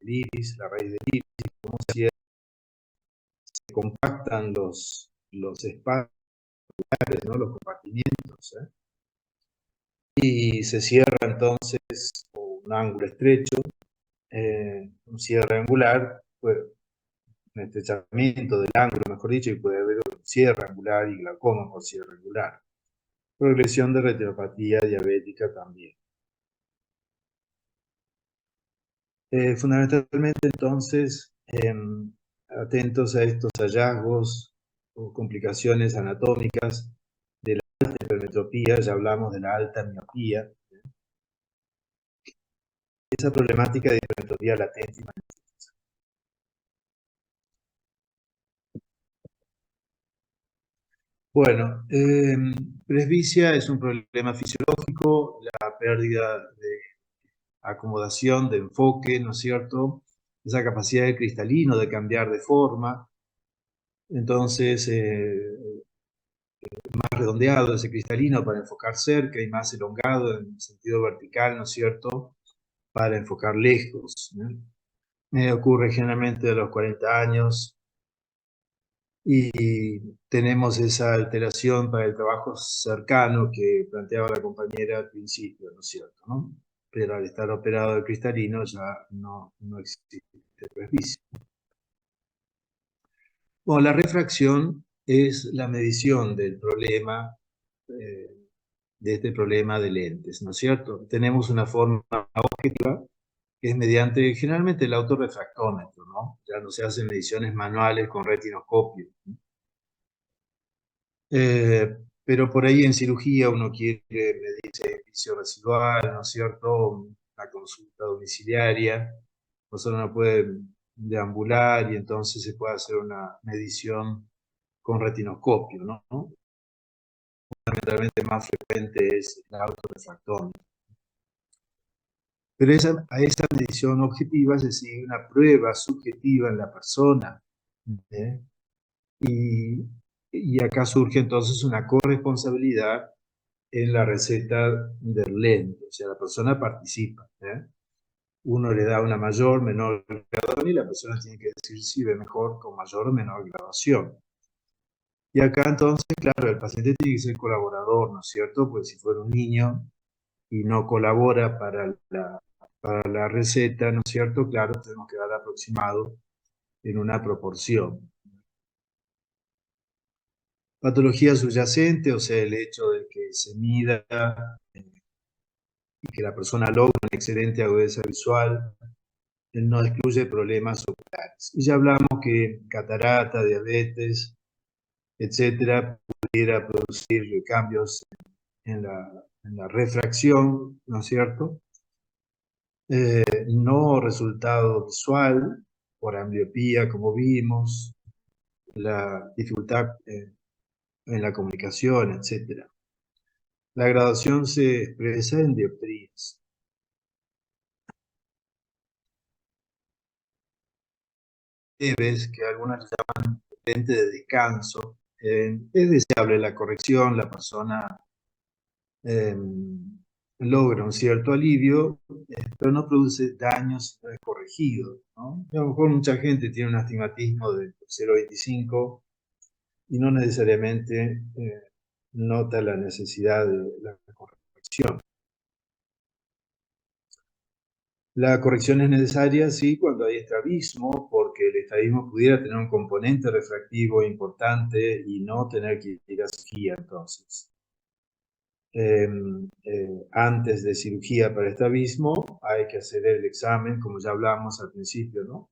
iris, la raíz del iris, cómo se compactan los espacios, ¿no? Los compartimientos, ¿eh? Y se cierra entonces un ángulo estrecho, un cierre angular, pues, un estrechamiento del ángulo, mejor dicho, y puede haber un cierre angular y glaucoma por cierre angular. Progresión de retinopatía diabética también. Fundamentalmente, entonces, atentos a estos hallazgos o complicaciones anatómicas de la alta hipermetropía, ya hablamos de la alta miopía, esa problemática de hipermetropía latente y manifiesta. Bueno, presbicia es un problema fisiológico, la pérdida de acomodación, de enfoque, ¿no es cierto? Esa capacidad del cristalino de cambiar de forma. Entonces, más redondeado ese cristalino para enfocar cerca y más elongado en sentido vertical, ¿no es cierto?, para enfocar lejos, ¿no? Ocurre generalmente a los 40 años y tenemos esa alteración para el trabajo cercano que planteaba la compañera al principio, ¿no es cierto?, ¿no? Pero al estar operado el cristalino ya no existe presbicia. Bueno, la refracción es la medición del problema, de este problema de lentes, ¿no es cierto? Tenemos una forma objetiva que es mediante generalmente el autorrefractómetro, ¿no? Ya no se hacen mediciones manuales con retinoscopio. Pero por ahí en cirugía uno quiere medir servicio residual, ¿no es cierto? La consulta domiciliaria, o solo no puede deambular y entonces se puede hacer una medición con retinoscopio, ¿no? Fundamentalmente más frecuente es el autorrefractómetro. Pero a esa medición objetiva se sigue una prueba subjetiva en la persona, ¿eh? Y acá surge entonces una corresponsabilidad en la receta del lente, o sea, la persona participa, ¿eh? Uno le da una mayor, menor graduación y la persona tiene que decir si ve mejor con mayor o menor graduación. Y acá entonces, claro, el paciente tiene que ser colaborador, ¿no es cierto? Pues si fuera un niño y no colabora para la receta, ¿no es cierto? Claro, tenemos que dar aproximado en una proporción. Patología subyacente, o sea, el hecho de que se mida y que la persona logre una excelente agudeza visual, no excluye problemas oculares. Y ya hablamos que catarata, diabetes, etcétera, pudiera producir cambios en la refracción, ¿no es cierto? No resultado visual por ambliopía, como vimos, la dificultad en la comunicación, etc. La graduación se expresa en dioptrías. Leves, que algunas llaman lente de descanso. Es deseable la corrección, la persona logra un cierto alivio, pero no produce daños si no es corregido, ¿no? A lo mejor mucha gente tiene un astigmatismo de 0,25 y no necesariamente nota la necesidad de la corrección. La corrección es necesaria, sí, cuando hay estrabismo, porque el estrabismo pudiera tener un componente refractivo importante y no tener que ir a cirugía entonces. Antes de cirugía para estrabismo hay que hacer el examen, como ya hablamos al principio, ¿no?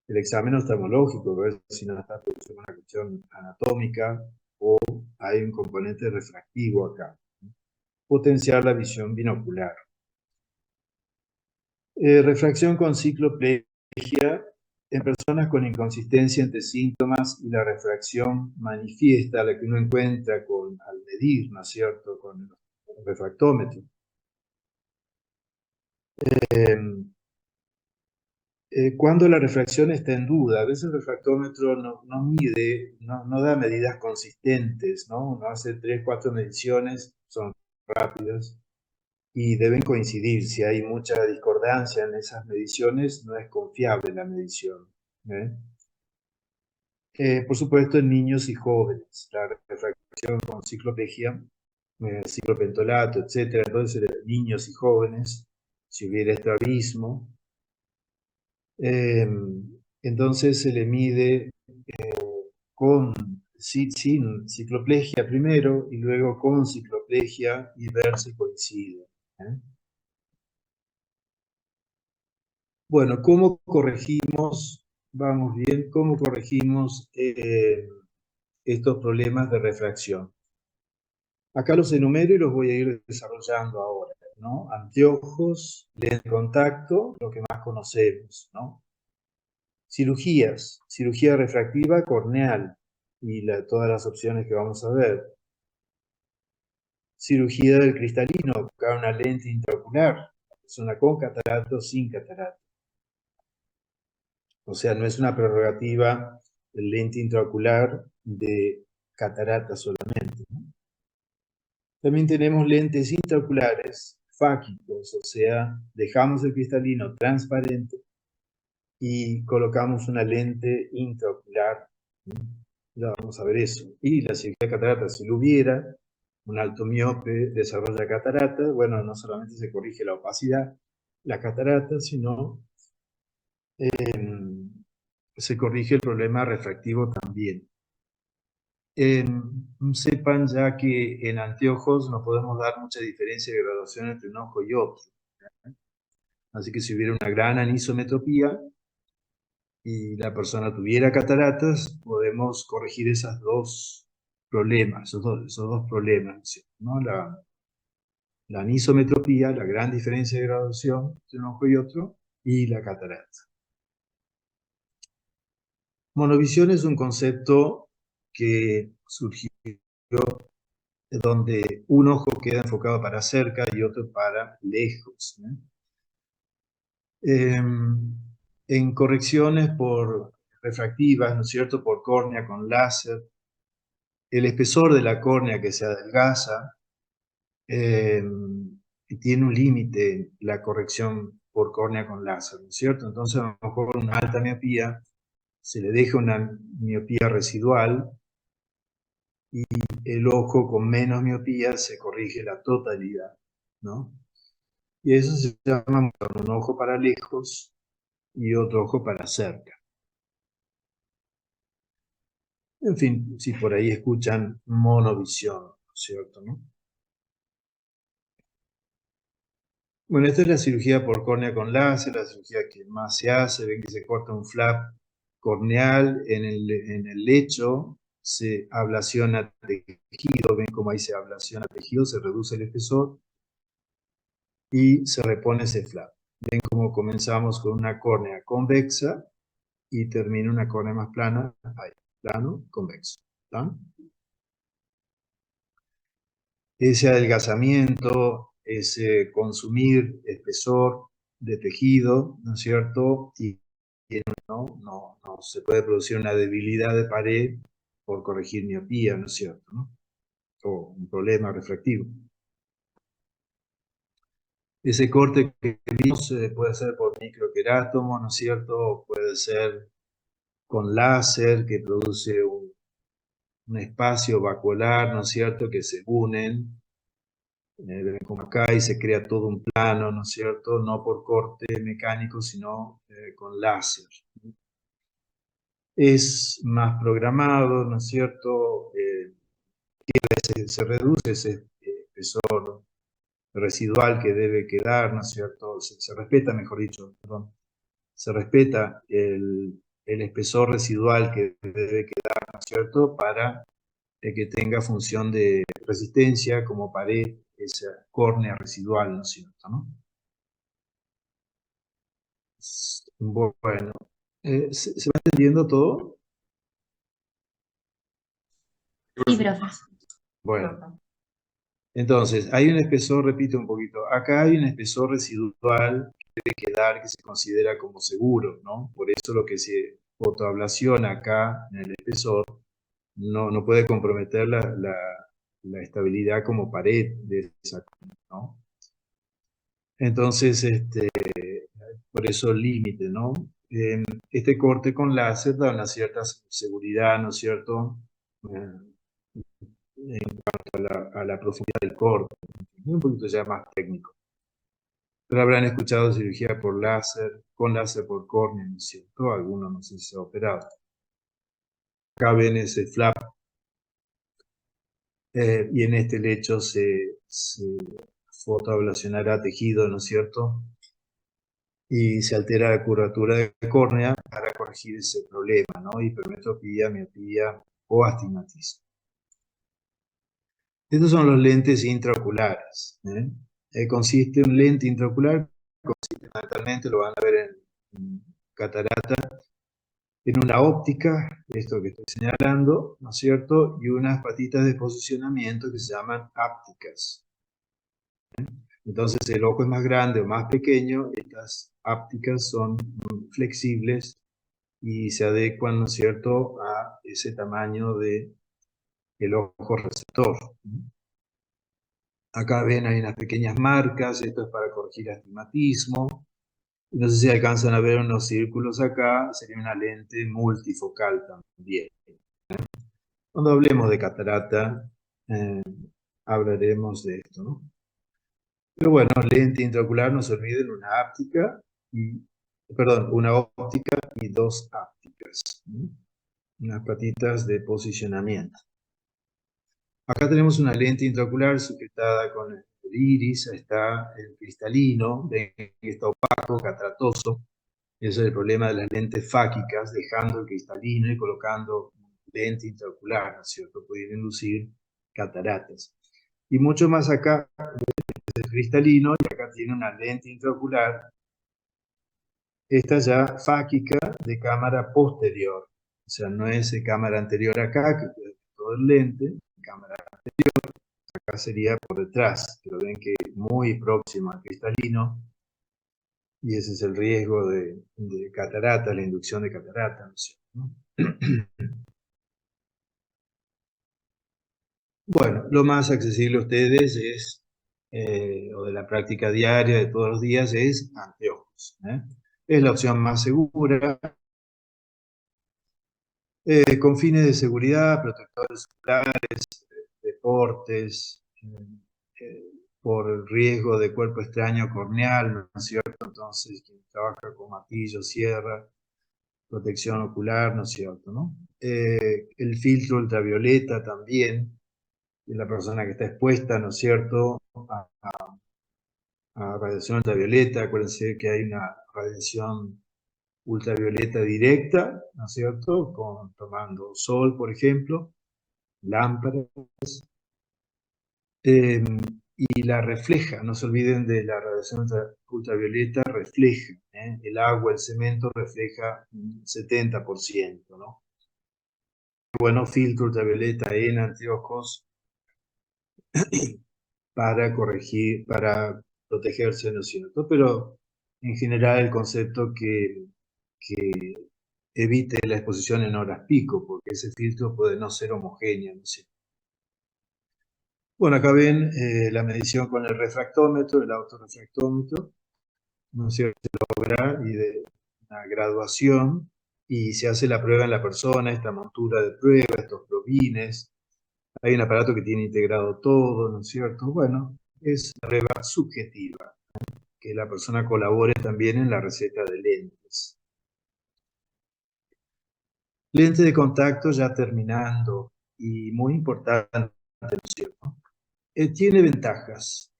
El examen oftalmológico, ver si no está produciendo una cuestión anatómica o hay un componente refractivo acá. Potenciar la visión binocular. Refracción con cicloplegia en personas con inconsistencia entre síntomas y la refracción manifiesta, la que uno encuentra al medir, ¿no es cierto?, con el refractómetro. Cuando la refracción está en duda, a veces el refractómetro no mide, no da medidas consistentes, ¿no? Uno hace 3, 4 mediciones, son rápidas, y deben coincidir. Si hay mucha discordancia en esas mediciones, no es confiable la medición. ¿Eh? Por supuesto, en niños y jóvenes, la refracción con cicloplegia, ciclopentolato, etc. Entonces, en niños y jóvenes, si hubiera estrabismo, entonces se le mide sin cicloplegia primero y luego con cicloplegia y ver si coincide. ¿Eh? Bueno, ¿cómo corregimos, vamos bien, cómo corregimos estos problemas de refracción? Acá los enumero y los voy a ir desarrollando ahora, ¿no? Anteojos, lente de contacto, lo que más conocemos, ¿no? Cirugías, cirugía refractiva corneal y todas las opciones que vamos a ver. Cirugía del cristalino, buscar una lente intraocular, persona con catarata o sin catarata. O sea, no es una prerrogativa del lente intraocular de catarata solamente, ¿no? También tenemos lentes intraoculares fáquicos, o sea, dejamos el cristalino transparente y colocamos una lente intraocular. Ya vamos a ver eso. Y la cirugía de catarata, si lo hubiera, un alto miope desarrolla catarata, bueno, no solamente se corrige la opacidad, la catarata, sino se corrige el problema refractivo también. Sepan ya que en anteojos no podemos dar mucha diferencia de graduación entre un ojo y otro. Así que si hubiera una gran anisometropía y la persona tuviera cataratas, podemos corregir esos dos problemas, esos dos problemas, ¿no? La anisometropía, la gran diferencia de graduación entre un ojo y otro, y la catarata. Monovisión es un concepto que surgió donde un ojo queda enfocado para cerca y otro para lejos, ¿no? En correcciones por refractivas, ¿no es cierto?, por córnea con láser, el espesor de la córnea que se adelgaza tiene un límite la corrección por córnea con láser, ¿no es cierto? Entonces, a lo mejor una alta miopía se le deja una miopía residual y el ojo con menos miopía se corrige la totalidad, ¿no? Y eso se llama un ojo para lejos y otro ojo para cerca. En fin, si por ahí escuchan monovisión, ¿no es cierto?, ¿no? Bueno, esta es la cirugía por córnea con láser, la cirugía que más se hace. Ven que se corta un flap corneal en el lecho, se ablaciona tejido, ven cómo ahí se ablaciona tejido, se reduce el espesor y se repone ese flap. Ven cómo comenzamos con una córnea convexa y termina una córnea más plana, ahí, plano, convexo, ¿tá? Ese adelgazamiento, ese consumir espesor de tejido, ¿no es cierto? Y no se puede producir una debilidad de pared por corregir miopía, ¿no es cierto?, ¿no? O un problema refractivo. Ese corte que vimos puede ser por microquerátomo, ¿no es cierto? Puede ser con láser que produce un espacio vacuolar, ¿no es cierto?, que se unen, como acá, y se crea todo un plano, ¿no es cierto?, no por corte mecánico, sino con láser. Es más programado, ¿no es cierto?, se reduce ese espesor residual que debe quedar, ¿no es cierto?, se respeta, mejor dicho, perdón, se respeta el espesor residual que debe quedar, ¿no es cierto?, para que tenga función de resistencia como pared, esa córnea residual, ¿no es cierto?, ¿no? Bueno, ¿se va entendiendo todo? Sí, profe. Bueno, entonces, hay un espesor, repito un poquito, acá hay un espesor residual que debe quedar, que se considera como seguro, ¿no? Por eso lo que se fotoablaciona acá en el espesor no puede comprometer la estabilidad como pared de esa, ¿no? Entonces, por eso el límite, ¿no? Este corte con láser da una cierta seguridad, ¿no es cierto? En cuanto a la profundidad del corte, un poquito ya más técnico. Pero habrán escuchado cirugía por láser, con láser por córnea, ¿no es cierto? Algunos no sé si se ha operado. Acá ven ese flap y en este lecho se fotoablacionará tejido, ¿no es cierto? Y se altera la curvatura de córnea para corregir ese problema, ¿no? Hipermetropía, miopía o astigmatismo. Estos son los lentes intraoculares. Consiste un lente intraocular, consiste fundamentalmente, lo van a ver en catarata, en una óptica, esto que estoy señalando, ¿no es cierto? Y unas patitas de posicionamiento que se llaman ápticas. Entonces el ojo es más grande o más pequeño, estas ápticas son flexibles y se adecuan, ¿no es cierto?, a ese tamaño del ojo receptor. Acá ven, hay unas pequeñas marcas, esto es para corregir astigmatismo. No sé si alcanzan a ver unos círculos acá, sería una lente multifocal también. Cuando hablemos de catarata, hablaremos de esto, ¿no? Pero bueno, lente intraocular, no se olviden, una óptica y dos ápticas. Unas patitas de posicionamiento. Acá tenemos una lente intraocular sujetada con el iris, está el cristalino, ven que está opaco, cataratoso. Ese es el problema de las lentes fáquicas, dejando el cristalino y colocando lente intraocular, ¿no es cierto? Pueden inducir cataratas. Y mucho más acá, el cristalino, y acá tiene una lente intraocular, esta ya fáquica de cámara posterior. O sea, no es de cámara anterior acá, que es todo el lente, cámara anterior, acá sería por detrás, pero ven que muy próximo al cristalino, y ese es el riesgo de catarata, la inducción de catarata, ¿no es cierto? Bueno, lo más accesible a ustedes es, o de la práctica diaria de todos los días, es anteojos. Es la opción más segura, con fines de seguridad, protectores oculares, deportes, por el riesgo de cuerpo extraño corneal, ¿no es cierto? Entonces, quien trabaja con martillo, sierra, protección ocular, ¿no es cierto? ¿No? El filtro ultravioleta también, de la persona que está expuesta, ¿no es cierto?, a radiación ultravioleta. Acuérdense que hay una radiación ultravioleta directa, ¿no es cierto?, tomando sol, por ejemplo, lámparas, y la refleja. No se olviden de la radiación ultravioleta, refleja. El agua, el cemento refleja un 70%, ¿no? Bueno, filtro ultravioleta en anteojos para corregir, para protegerse, ¿no es cierto? Pero en general el concepto que evite la exposición en horas pico, porque ese filtro puede no ser homogéneo, ¿no es cierto? Bueno, acá ven la medición con el refractómetro, el autorrefractómetro, ¿no es cierto? Y de una graduación, y se hace la prueba en la persona, esta montura de prueba, estos probines. Hay un aparato que tiene integrado todo, ¿no es cierto? Bueno, es una prueba subjetiva, que la persona colabore también en la receta de lentes. Lente de contacto, ya terminando, y muy importante, ¿no es cierto? Tiene ventajas.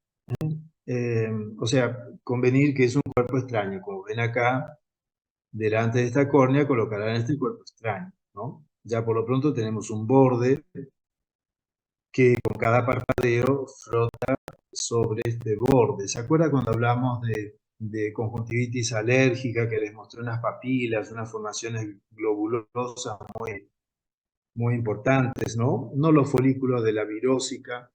O sea, convenir que es un cuerpo extraño. Como ven acá, delante de esta córnea colocarán este cuerpo extraño, ¿no? Ya por lo pronto tenemos un borde que con cada parpadeo frota sobre este borde. ¿Se acuerda cuando hablamos de conjuntivitis alérgica, que les mostré unas papilas, unas formaciones globulosas muy importantes, ¿no? No los folículos de la virósica,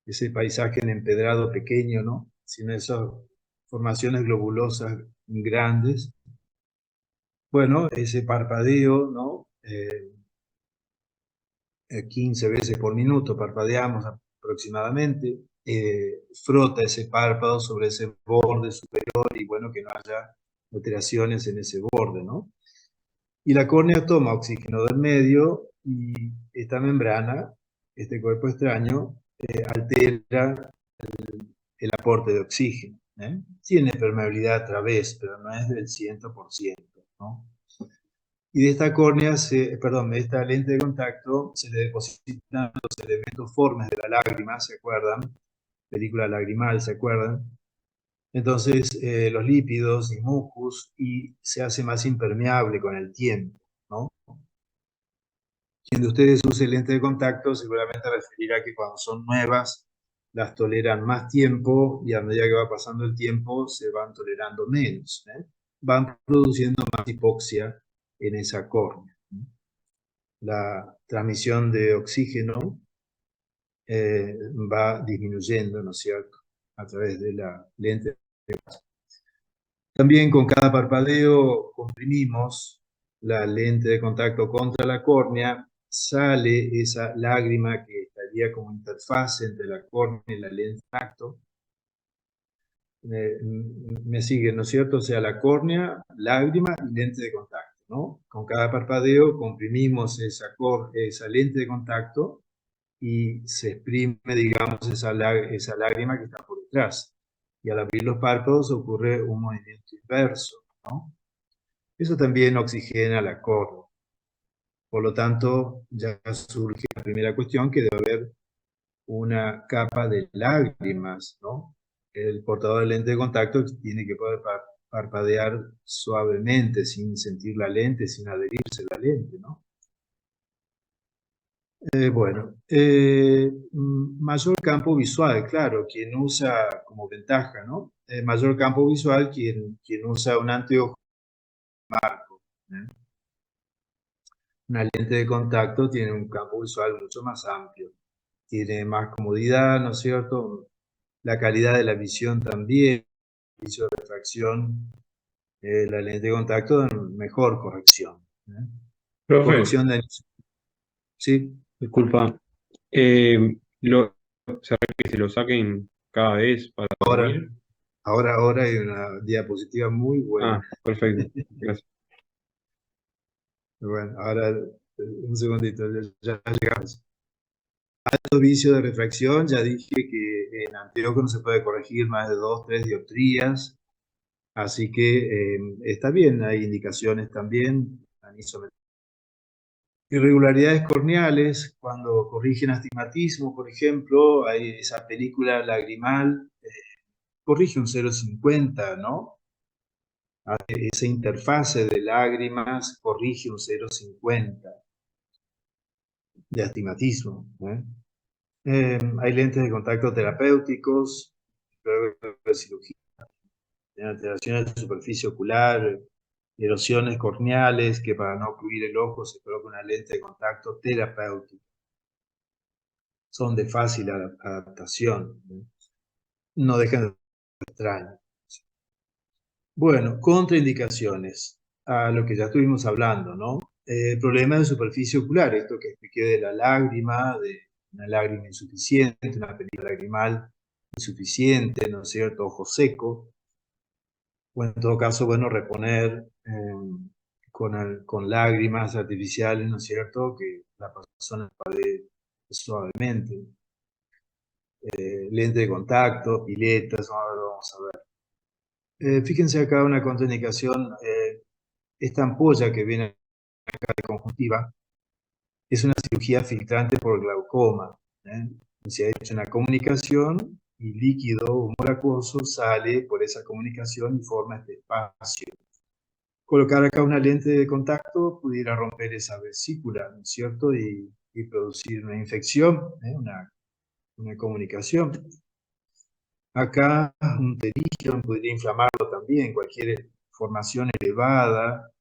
ese paisaje en empedrado pequeño, ¿no? Sino esas formaciones globulosas grandes. Bueno, ese parpadeo, ¿no? 15 veces por minuto parpadeamos aproximadamente. frota ese párpado sobre ese borde superior y bueno, que no haya alteraciones en ese borde, ¿no? Y la córnea toma oxígeno del medio y esta membrana, este cuerpo extraño, altera el aporte de oxígeno. Tiene permeabilidad a través, pero no es del 100%, ¿no? Y de esta córnea, de esta lente de contacto, se le depositan los elementos formes de la lágrima, ¿se acuerdan? Película lagrimal, ¿se acuerdan? Entonces, los lípidos y mucus, y se hace más impermeable con el tiempo, ¿no? Quien de ustedes use lente de contacto seguramente referirá que cuando son nuevas las toleran más tiempo y a medida que va pasando el tiempo se van tolerando menos. Van produciendo más hipoxia en esa córnea. La transmisión de oxígeno va disminuyendo, ¿no es cierto?, a través de la lente. También con cada parpadeo comprimimos la lente de contacto contra la córnea, sale esa lágrima que estaría como interfaz entre la córnea y la lente de contacto. Me siguen, ¿no es cierto? O sea, la córnea, lágrima y lente de contacto, ¿no? Con cada parpadeo comprimimos esa lente de contacto y se exprime, digamos, esa lágrima que está por detrás. Y al abrir los párpados ocurre un movimiento inverso, ¿no? Eso también oxigena la córnea. Por lo tanto, ya surge la primera cuestión, que debe haber una capa de lágrimas, ¿no? El portador de lente de contacto tiene que poder parpadear suavemente, sin sentir la lente, sin adherirse a la lente, ¿no? Mayor campo visual, claro, quien usa como ventaja, ¿no? Mayor campo visual, quien usa un anteojo marco. Una lente de contacto tiene un campo visual mucho más amplio, tiene más comodidad, ¿no es cierto? La calidad de la visión también, el servicio de refracción, la lente de contacto da mejor corrección. Profe, Corrección de... Sí. disculpa. ¿Será que se lo saquen cada vez para dormir? Ahora hay una diapositiva muy buena. Perfecto. Gracias. Bueno, ahora un segundito, ya llegamos. Alto vicio de refracción, ya dije que en anteojo no se puede corregir más de 2, 3 dioptrías, así que está bien, hay indicaciones también, anisometría. Irregularidades corneales, cuando corrigen astigmatismo, por ejemplo, hay esa película lagrimal, corrige un 0,50, ¿no? Esa interfase de lágrimas corrige un 0,50 de astigmatismo. Hay lentes de contacto terapéuticos, luego de cirugía, alteraciones de superficie ocular, erosiones corneales, que para no ocluir el ojo se coloca una lente de contacto terapéutica. Son de fácil adaptación, no dejan de ser extraños. Bueno, contraindicaciones, a lo que ya estuvimos hablando, ¿no? Problemas de superficie ocular, esto que expliqué de la lágrima, de una lágrima insuficiente, una película lagrimal insuficiente, ¿no es cierto? Ojo seco. O en todo caso, bueno, reponer con lágrimas artificiales, ¿no es cierto? Que la persona puede suavemente. Lente de contacto, piletas, ahora lo vamos a ver. Fíjense acá una contraindicación, esta ampolla que viene acá de conjuntiva, es una cirugía filtrante por glaucoma. Se ha hecho una comunicación y líquido humor acuoso sale por esa comunicación y forma este espacio. Colocar acá una lente de contacto pudiera romper esa vesícula, ¿no es cierto? Y producir una infección, una comunicación. Acá un pterígio podría inflamarlo también, cualquier formación elevada,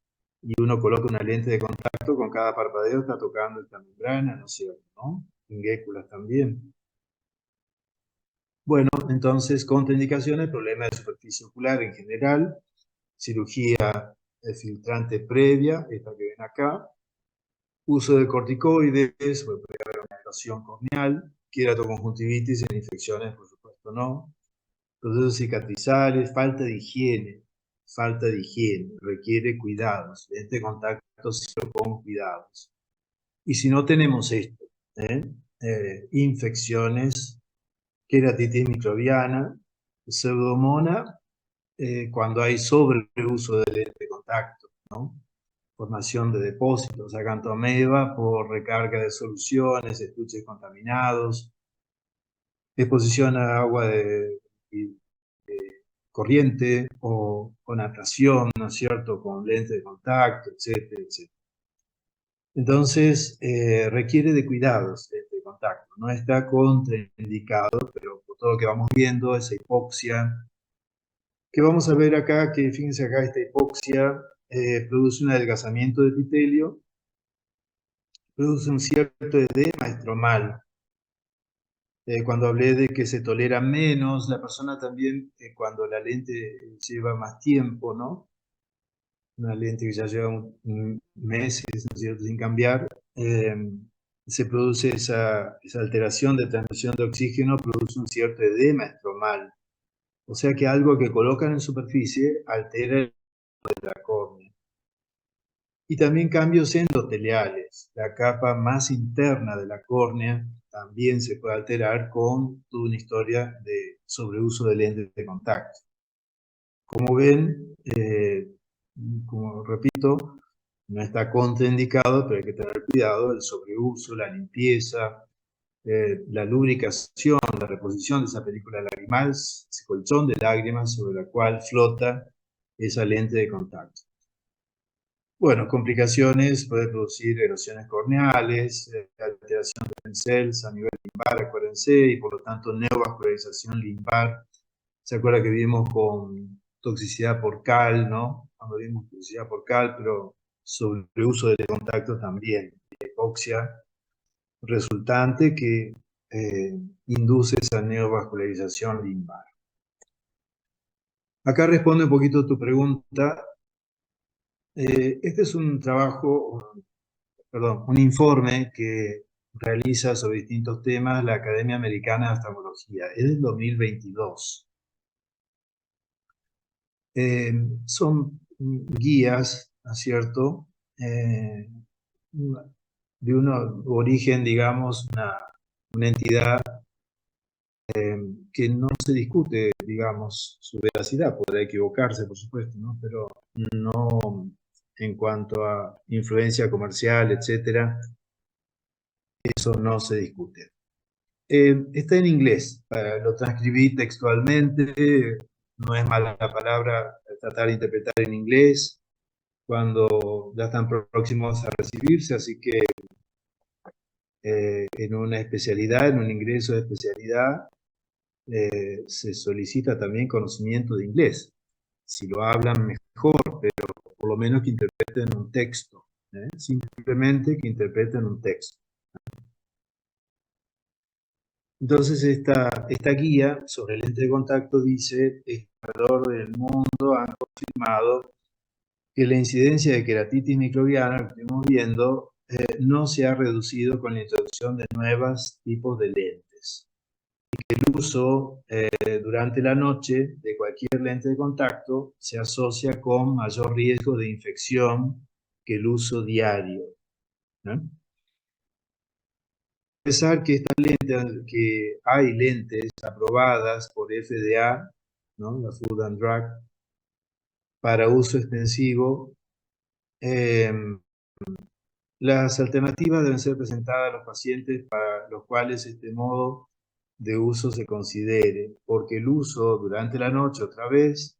y uno coloca una lente de contacto, con cada parpadeo está tocando esta membrana, ¿no es cierto? ¿No? Inguéculas también. Bueno, entonces, contraindicaciones, problema de superficie ocular en general, cirugía filtrante previa, esta que ven acá, uso de corticoides, puede haber una erosión corneal, queratoconjuntivitis en infecciones, por supuesto, contacto, ¿no? Procesos cicatrizales, falta de higiene, requiere cuidados. Lente de contacto siempre con cuidados. Y si no tenemos esto, infecciones, queratitis microbiana, pseudomonas, cuando hay sobreuso de lente de contacto, ¿no? Formación de depósitos, acantomeba por recarga de soluciones, estuches contaminados, exposición a agua de corriente o con natación, ¿no es cierto?, con lente de contacto, etcétera, etcétera. Entonces, requiere de cuidados lente de contacto. No está contraindicado, pero por todo lo que vamos viendo, esa hipoxia, que vamos a ver acá, que fíjense acá, esta hipoxia produce un adelgazamiento de epitelio, produce un cierto edema estromal. Cuando hablé de que se tolera menos, la persona también, cuando la lente lleva más tiempo, ¿no? Una lente que ya lleva meses, ¿no es cierto?, sin cambiar, se produce esa alteración de transmisión de oxígeno, produce un cierto edema estromal. O sea que algo que colocan en superficie altera el de la córnea. Y también cambios endoteliales. La capa más interna de la córnea también se puede alterar con toda una historia de sobreuso de lentes de contacto. Como ven, como repito, no está contraindicado, pero hay que tener cuidado, el sobreuso, la limpieza, la lubricación, la reposición de esa película lagrimal, ese colchón de lágrimas sobre la cual flota esa lente de contacto. Bueno, complicaciones, puede producir erosiones corneales, alteración de cells a nivel limbar, acuérdense, y por lo tanto neovascularización limbar. ¿Se acuerda que vimos con toxicidad por cal, no? Cuando vimos toxicidad por cal, pero sobre el uso de contacto también, hipoxia resultante que induce esa neovascularización limbar. Acá responde un poquito tu pregunta. Este es un trabajo, un informe que realiza sobre distintos temas la Academia Americana de Oftalmología. Es del 2022. Son guías, ¿no es cierto?, de un origen, digamos, una entidad que no se discute, digamos, su veracidad. Podrá equivocarse, por supuesto, ¿no? Pero no en cuanto a influencia comercial, etcétera, eso no se discute. Está en inglés, lo transcribí textualmente, no es mala la palabra tratar de interpretar en inglés cuando ya están próximos a recibirse, así que en una especialidad, en un ingreso de especialidad, se solicita también conocimiento de inglés. Si lo hablan mejor, pero por lo menos que interpreten un texto, simplemente que interpreten un texto. Entonces esta guía sobre lente de contacto dice que alrededor del mundo han confirmado que la incidencia de queratitis microbiana que estamos viendo no se ha reducido con la introducción de nuevos tipos de lentes. El uso durante la noche de cualquier lente de contacto se asocia con mayor riesgo de infección que el uso diario, ¿no? Pensar que que hay lentes aprobadas por FDA, ¿no?, la Food and Drug, para uso extensivo. Las alternativas deben ser presentadas a los pacientes para los cuales este modo de uso se considere, porque el uso durante la noche, otra vez,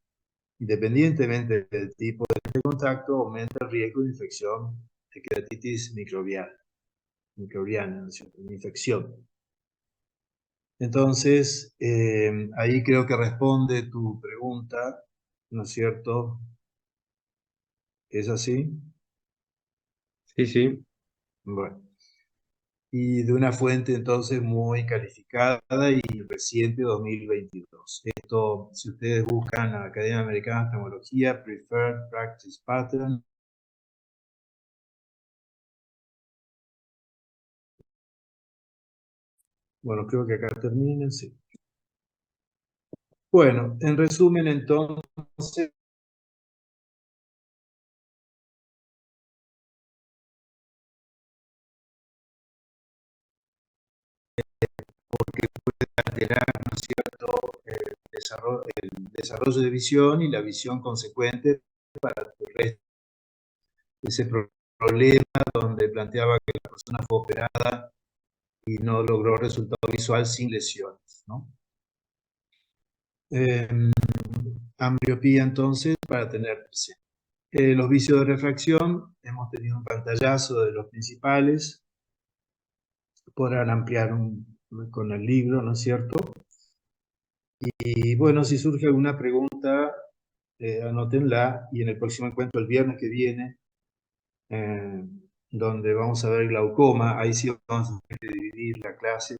independientemente del tipo de contacto, aumenta el riesgo de infección de queratitis microbiana, ¿no es cierto?, una infección. Entonces, ahí creo que responde tu pregunta, ¿no es cierto? ¿Es así? Sí, sí. Bueno. Y de una fuente entonces muy calificada y reciente, 2022. Esto, si ustedes buscan la Academia Americana de Oftalmología, Preferred Practice Pattern, bueno, creo que acá termina, sí. Bueno, en resumen, entonces, porque puede alterar, ¿no es cierto?, el desarrollo de visión y la visión consecuente para el resto. Ese problema donde planteaba que la persona fue operada y no logró resultado visual sin lesiones, ¿no? Ambliopía, entonces, para tener presente. Los vicios de refracción, hemos tenido un pantallazo de los principales. Podrán ampliar con el libro, ¿no es cierto? Y bueno, si surge alguna pregunta, anótenla, y en el próximo encuentro, el viernes que viene, donde vamos a ver glaucoma, ahí sí vamos a dividir la clase